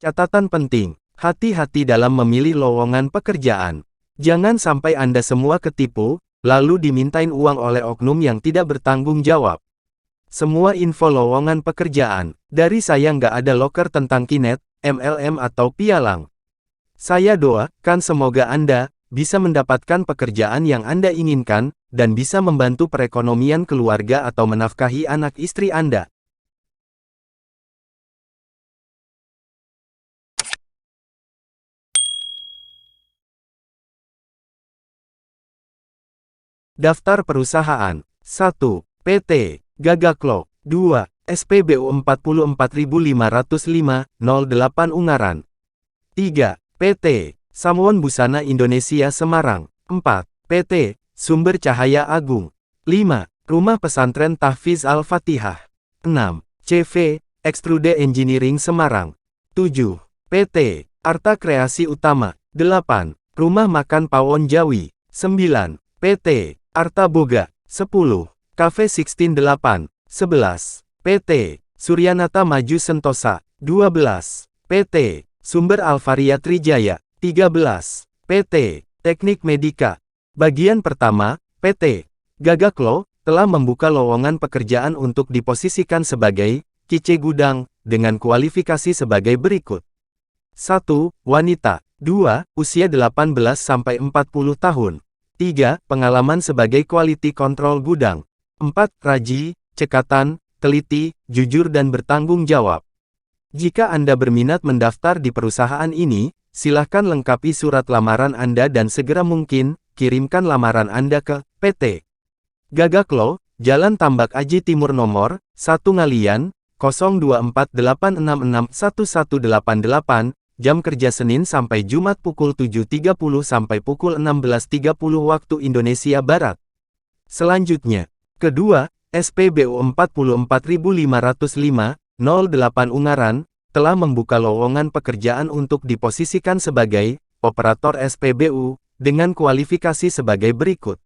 Catatan penting, hati-hati dalam memilih lowongan pekerjaan. Jangan sampai Anda semua ketipu, lalu dimintain uang oleh oknum yang tidak bertanggung jawab. Semua info lowongan pekerjaan, dari saya nggak ada loker tentang Kinet, MLM atau pialang. Saya doakan semoga Anda bisa mendapatkan pekerjaan yang Anda inginkan, dan bisa membantu perekonomian keluarga atau menafkahi anak istri Anda. Daftar perusahaan. 1. PT Gagaklo. 2. SPBU 44505-08 Ungaran. 3. PT Samuan Busana Indonesia Semarang. 4. PT Sumber Cahaya Agung. 5. Rumah Pesantren Tahfiz Al-Fatihah. 6. CV Extrude Engineering Semarang. 7. PT Arta Kreasi Utama. 8. Rumah Makan Pawon Jawi. 9. PT Arta Boga. 10. Cafe 168. 11. PT Suryanata Maju Sentosa. 12. PT Sumber Alvaria Trijaya. 13. PT Teknik Medika. Bagian pertama, PT Gagaklo telah membuka lowongan pekerjaan untuk diposisikan sebagai QC Gudang dengan kualifikasi sebagai berikut. 1. Wanita. 2. Usia 18-40 tahun. 3. Pengalaman sebagai quality control gudang. 4. Rajin, cekatan, teliti, jujur dan bertanggung jawab. Jika Anda berminat mendaftar di perusahaan ini, silakan lengkapi surat lamaran Anda dan segera mungkin, kirimkan lamaran Anda ke PT Gagaklo, Jalan Tambak Aji Timur nomor 1 Ngalian, 0248661188, jam kerja Senin sampai Jumat pukul 7.30 sampai pukul 16.30 waktu Indonesia Barat. Selanjutnya, kedua, SPBU 44505-08 Ungaran, telah membuka lowongan pekerjaan untuk diposisikan sebagai operator SPBU, dengan kualifikasi sebagai berikut.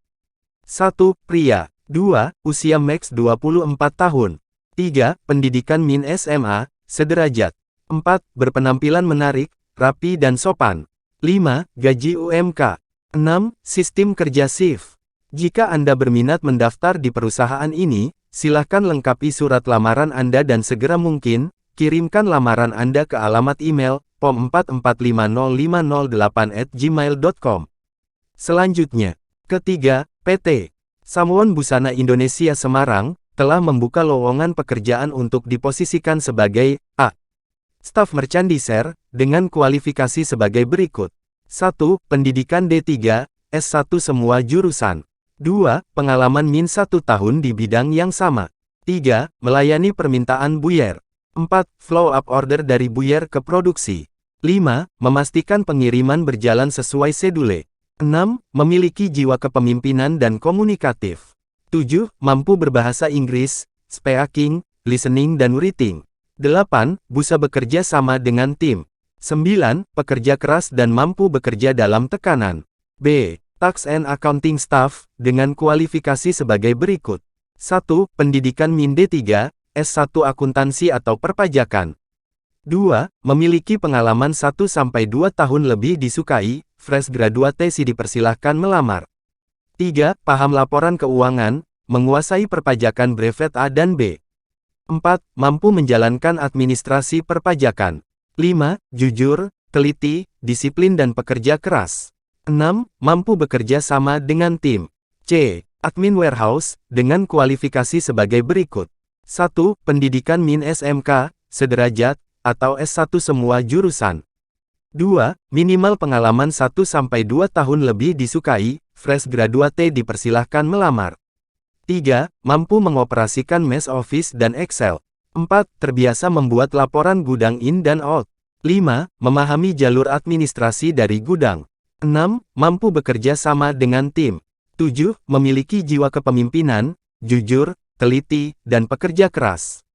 1. Pria. 2. Usia maks 24 tahun. 3. Pendidikan min SMA, sederajat. 4. Berpenampilan menarik, rapi dan sopan. 5. Gaji UMK. 6. Sistem kerja shift. Jika Anda berminat mendaftar di perusahaan ini, silakan lengkapi surat lamaran Anda dan segera mungkin, kirimkan lamaran Anda ke alamat email pom4450508@gmail.com. Selanjutnya, ketiga, PT Samuan Busana Indonesia Semarang telah membuka lowongan pekerjaan untuk diposisikan sebagai A. Staf Merchandiser, dengan kualifikasi sebagai berikut. 1. Pendidikan D3, S1 semua jurusan. 2. Pengalaman min 1 tahun di bidang yang sama. 3. Melayani permintaan buyer. 4. Flow up order dari buyer ke produksi. 5. Memastikan pengiriman berjalan sesuai sedule. 6. Memiliki jiwa kepemimpinan dan komunikatif. 7. Mampu berbahasa Inggris, speaking, listening dan writing. 8. Bisa bekerja sama dengan tim. 9. Pekerja keras dan mampu bekerja dalam tekanan. B. Tax and Accounting Staff, dengan kualifikasi sebagai berikut. 1. Pendidikan min D3, S1 Akuntansi atau Perpajakan. 2. Memiliki pengalaman 1-2 tahun lebih disukai, fresh graduate dipersilahkan melamar. 3. Paham laporan keuangan, menguasai perpajakan brevet A dan B. 4. Mampu menjalankan administrasi perpajakan. 5. Jujur, teliti, disiplin dan pekerja keras. 6. Mampu bekerja sama dengan tim. C. Admin warehouse, dengan kualifikasi sebagai berikut. 1. Pendidikan min SMK, sederajat, atau S1 semua jurusan. 2. Minimal pengalaman 1-2 tahun lebih disukai, fresh graduate dipersilahkan melamar. 3. Mampu mengoperasikan Mesh Office dan Excel. 4. Terbiasa membuat laporan gudang in dan out. 5. Memahami jalur administrasi dari gudang. 6. Mampu bekerja sama dengan tim. 7. Memiliki jiwa kepemimpinan, jujur, teliti, dan pekerja keras.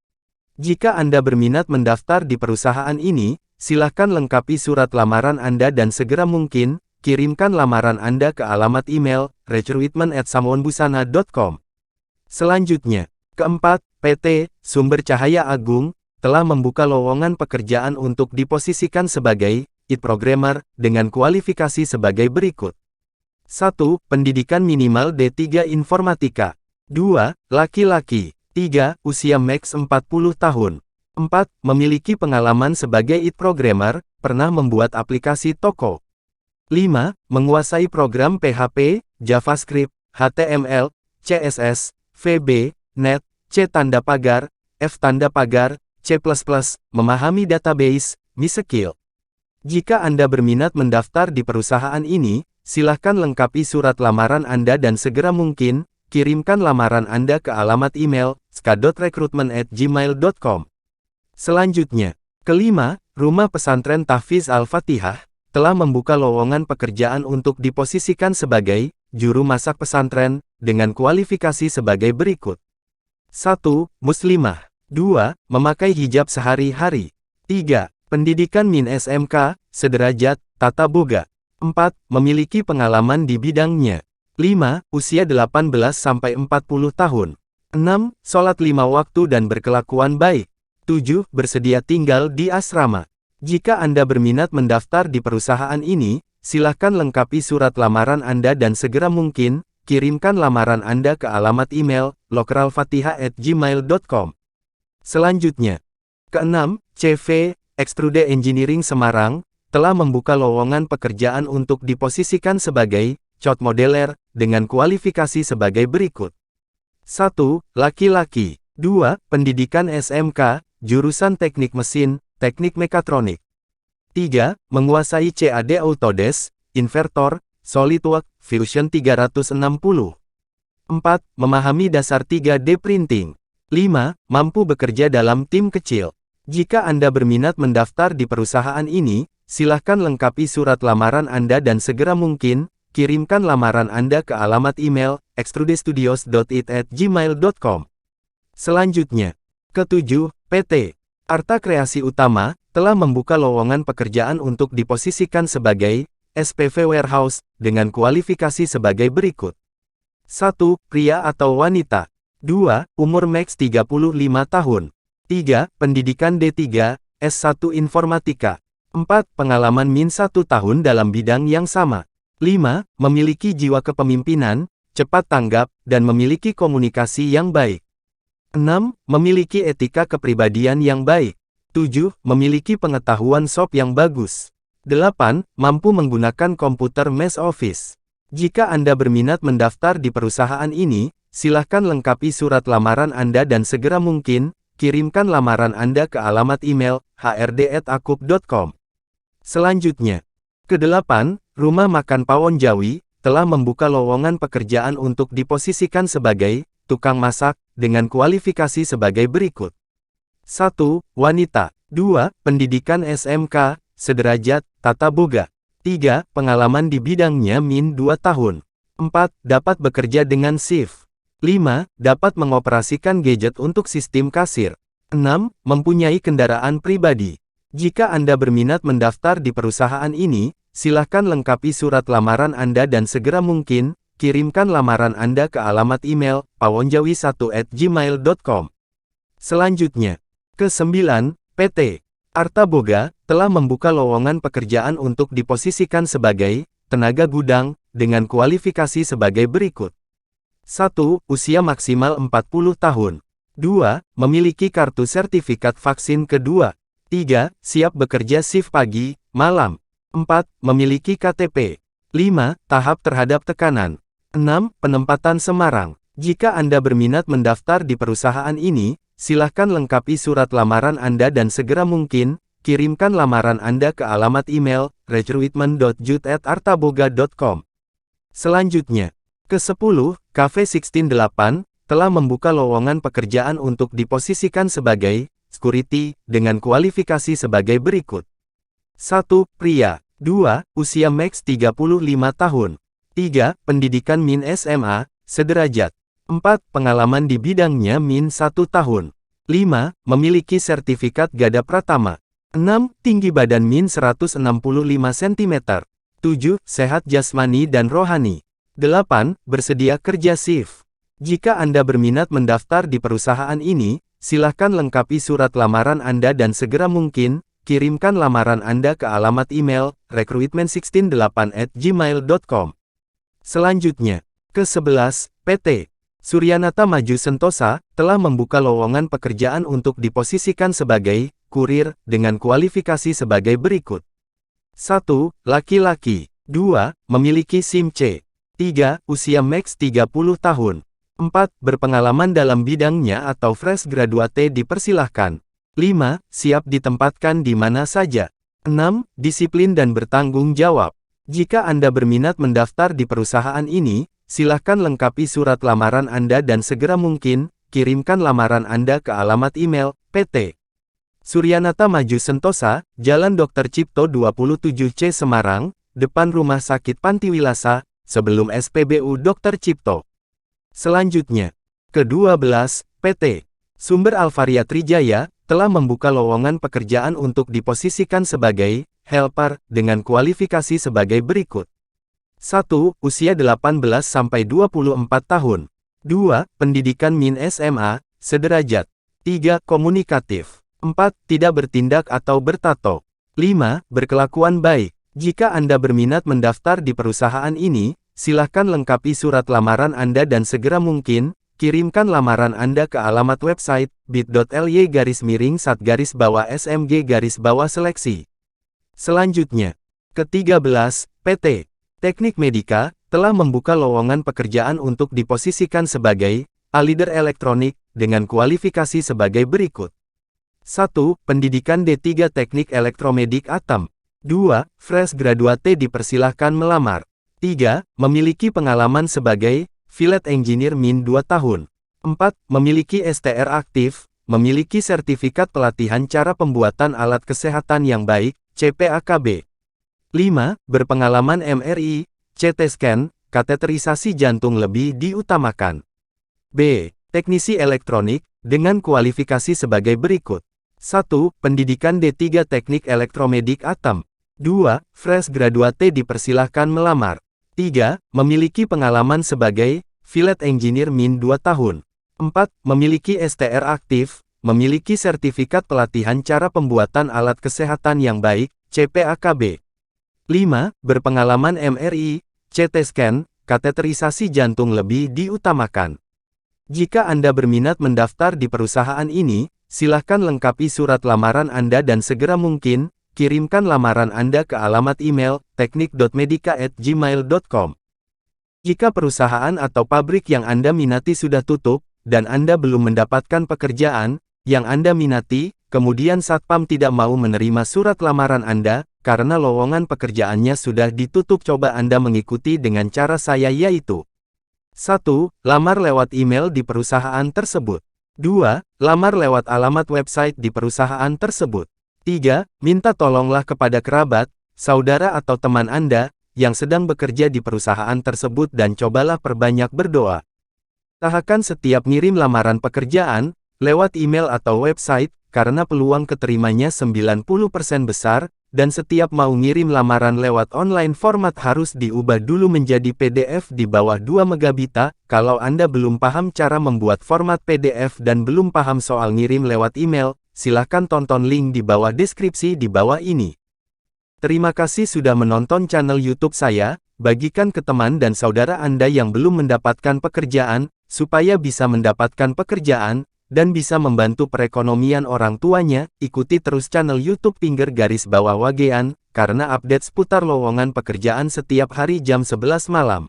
Jika Anda berminat mendaftar di perusahaan ini, silakan lengkapi surat lamaran Anda dan segera mungkin, kirimkan lamaran Anda ke alamat email, recruitment@samuanbusana.com. Selanjutnya, keempat, PT Sumber Cahaya Agung telah membuka lowongan pekerjaan untuk diposisikan sebagai IT Programmer dengan kualifikasi sebagai berikut. 1. Pendidikan minimal D3 Informatika. 2. Laki-laki. 3. Usia maks 40 tahun. 4. Memiliki pengalaman sebagai IT Programmer, pernah membuat aplikasi toko. 5. Menguasai program PHP, JavaScript, HTML, CSS, VB, Net, C tanda pagar, F tanda pagar, C++, memahami database, MySQL. Jika Anda berminat mendaftar di perusahaan ini, silahkan lengkapi surat lamaran Anda dan segera mungkin, kirimkan lamaran Anda ke alamat email, ska.recruitment@gmail.com. Selanjutnya, kelima, Rumah Pesantren Tahfiz Al-Fatihah telah membuka lowongan pekerjaan untuk diposisikan sebagai juru masak pesantren dengan kualifikasi sebagai berikut. 1. Muslimah. 2. Memakai hijab sehari-hari. 3. Pendidikan min SMK, sederajat, tata boga. 4. Memiliki pengalaman di bidangnya. 5. Usia 18-40 tahun. 6. Sholat 5 waktu dan berkelakuan baik. 7. Bersedia tinggal di asrama. Jika Anda berminat mendaftar di perusahaan ini, silakan lengkapi surat lamaran Anda dan segera mungkin, kirimkan lamaran Anda ke alamat email, lokralfatihah@gmail.com. Selanjutnya, keenam, CV, Extrude Engineering Semarang, telah membuka lowongan pekerjaan untuk diposisikan sebagai CAD modeler, dengan kualifikasi sebagai berikut. 1. Laki-laki. 2. Pendidikan SMK, jurusan teknik mesin, teknik mekatronik. 3. Menguasai CAD Autodesk, Invertor, SolidWorks, Fusion 360. 4. Memahami dasar 3D printing. 5. Mampu bekerja dalam tim kecil. Jika Anda berminat mendaftar di perusahaan ini, silahkan lengkapi surat lamaran Anda dan segera mungkin, kirimkan lamaran Anda ke alamat email, extrudestudios.it@gmail.com. Selanjutnya, ketujuh, PT Arta Kreasi Utama telah membuka lowongan pekerjaan untuk diposisikan sebagai SPV Warehouse dengan kualifikasi sebagai berikut. 1. Pria atau wanita. 2. Umur maks 35 tahun. 3. Pendidikan D3, S1 Informatika. 4. Pengalaman min 1 tahun dalam bidang yang sama. 5. Memiliki jiwa kepemimpinan, cepat tanggap, dan memiliki komunikasi yang baik. 6. Memiliki etika kepribadian yang baik. 7. Memiliki pengetahuan SOP yang bagus. 8. Mampu menggunakan komputer MS Office. Jika Anda berminat mendaftar di perusahaan ini, silahkan lengkapi surat lamaran Anda dan segera mungkin, kirimkan lamaran Anda ke alamat email, hrd@akup.com. Selanjutnya, ke-8, Rumah Makan Pawon Jawi, telah membuka lowongan pekerjaan untuk diposisikan sebagai tukang masak, dengan kualifikasi sebagai berikut. 1. Wanita. 2. Pendidikan SMK, sederajat, tata boga. 3. Pengalaman di bidangnya min 2 tahun. 4. Dapat bekerja dengan shift. 5. Dapat mengoperasikan gadget untuk sistem kasir. 6. Mempunyai kendaraan pribadi. Jika Anda berminat mendaftar di perusahaan ini, silahkan lengkapi surat lamaran Anda dan segera mungkin, kirimkan lamaran Anda ke alamat email, pawonjawi1@gmail.com. Selanjutnya, ke-9, PT Arta Boga, telah membuka lowongan pekerjaan untuk diposisikan sebagai tenaga gudang, dengan kualifikasi sebagai berikut. 1. Usia maksimal 40 tahun. 2. Memiliki kartu sertifikat vaksin kedua. 3. Siap bekerja shift pagi, malam. 4. Memiliki KTP. 5. Tahap terhadap tekanan. 6. Penempatan Semarang. Jika Anda berminat mendaftar di perusahaan ini, silahkan lengkapi surat lamaran Anda dan segera mungkin, kirimkan lamaran Anda ke alamat email, recruitment.jut@artaboga.com. Selanjutnya, ke-10, Cafe 168, telah membuka lowongan pekerjaan untuk diposisikan sebagai security, dengan kualifikasi sebagai berikut. 1. Pria. 2. Usia maks 35 tahun. 3. Pendidikan min SMA, sederajat. 4. Pengalaman di bidangnya min 1 tahun. 5. Memiliki sertifikat Gada Pratama. 6. Tinggi badan min 165 cm. 7. Sehat jasmani dan rohani. 8. Bersedia kerja shift. Jika Anda berminat mendaftar di perusahaan ini, Silahkan lengkapi surat lamaran Anda dan segera mungkin, kirimkan lamaran Anda ke alamat email, recruitment168@gmail.com. Selanjutnya, ke-11, PT Suryanata Maju Sentosa, telah membuka lowongan pekerjaan untuk diposisikan sebagai kurir, dengan kualifikasi sebagai berikut. 1. Laki-laki. 2. Memiliki SIM C. 3. Usia maks 30 tahun. 4. Berpengalaman dalam bidangnya atau fresh graduate dipersilahkan. 5. Siap ditempatkan di mana saja. 6. Disiplin dan bertanggung jawab. Jika Anda berminat mendaftar di perusahaan ini, silahkan lengkapi surat lamaran Anda dan segera mungkin, kirimkan lamaran Anda ke alamat email, PT Suryanata Maju Sentosa, Jalan Dr. Cipto 27C Semarang, depan Rumah Sakit Pantiwilasa, sebelum SPBU Dr. Cipto. Selanjutnya, ke-12, PT Sumber Alvaria Trijaya, telah membuka lowongan pekerjaan untuk diposisikan sebagai helper, dengan kualifikasi sebagai berikut. 1. Usia 18-24 tahun. 2. Pendidikan min SMA, sederajat. 3. Komunikatif. 4. Tidak bertindak atau bertato. 5. Berkelakuan baik. Jika Anda berminat mendaftar di perusahaan ini, silahkan lengkapi surat lamaran Anda dan segera mungkin, kirimkan lamaran Anda ke alamat website, bit.ly/SAT-SMG-seleksi. Selanjutnya, ke-13, PT Teknik Medika, telah membuka lowongan pekerjaan untuk diposisikan sebagai leader elektronik, dengan kualifikasi sebagai berikut. 1. Pendidikan D3 Teknik Elektromedik Atam. 2. Fresh graduate dipersilahkan melamar. 3. Memiliki pengalaman sebagai field engineer min 2 tahun. 4. Memiliki STR aktif, memiliki sertifikat pelatihan cara pembuatan alat kesehatan yang baik, CPAKB. 5. Berpengalaman MRI, CT scan, kateterisasi jantung lebih diutamakan. B. Teknisi elektronik, dengan kualifikasi sebagai berikut. 1. Pendidikan D3 Teknik Elektromedik Atam. 2. Fresh graduate dipersilahkan melamar. 3. Memiliki pengalaman sebagai field engineer min 2 tahun. 4. Memiliki STR aktif, memiliki sertifikat pelatihan cara pembuatan alat kesehatan yang baik, CPAKB. 5. Berpengalaman MRI, CT scan, kateterisasi jantung lebih diutamakan. Jika Anda berminat mendaftar di perusahaan ini, silahkan lengkapi surat lamaran Anda dan segera mungkin, kirimkan lamaran Anda ke alamat email, teknik.medika@gmail.com. Jika perusahaan atau pabrik yang Anda minati sudah tutup, dan Anda belum mendapatkan pekerjaan yang Anda minati, kemudian Satpam tidak mau menerima surat lamaran Anda, karena lowongan pekerjaannya sudah ditutup, coba Anda mengikuti dengan cara saya, yaitu 1. Lamar lewat email di perusahaan tersebut. 2. Lamar lewat alamat website di perusahaan tersebut. 3. Minta tolonglah kepada kerabat, saudara atau teman Anda, yang sedang bekerja di perusahaan tersebut dan cobalah perbanyak berdoa. Usahakan setiap ngirim lamaran pekerjaan, lewat email atau website, karena peluang keterimanya 90% besar, dan setiap mau ngirim lamaran lewat online format harus diubah dulu menjadi PDF di bawah 2 megabit. Kalau Anda belum paham cara membuat format PDF dan belum paham soal ngirim lewat email, silahkan tonton link di bawah deskripsi di bawah ini. Terima kasih sudah menonton channel YouTube saya, bagikan ke teman dan saudara Anda yang belum mendapatkan pekerjaan, supaya bisa mendapatkan pekerjaan, dan bisa membantu perekonomian orang tuanya. Ikuti terus channel YouTube _Wagean, karena update seputar lowongan pekerjaan setiap hari jam 11 malam.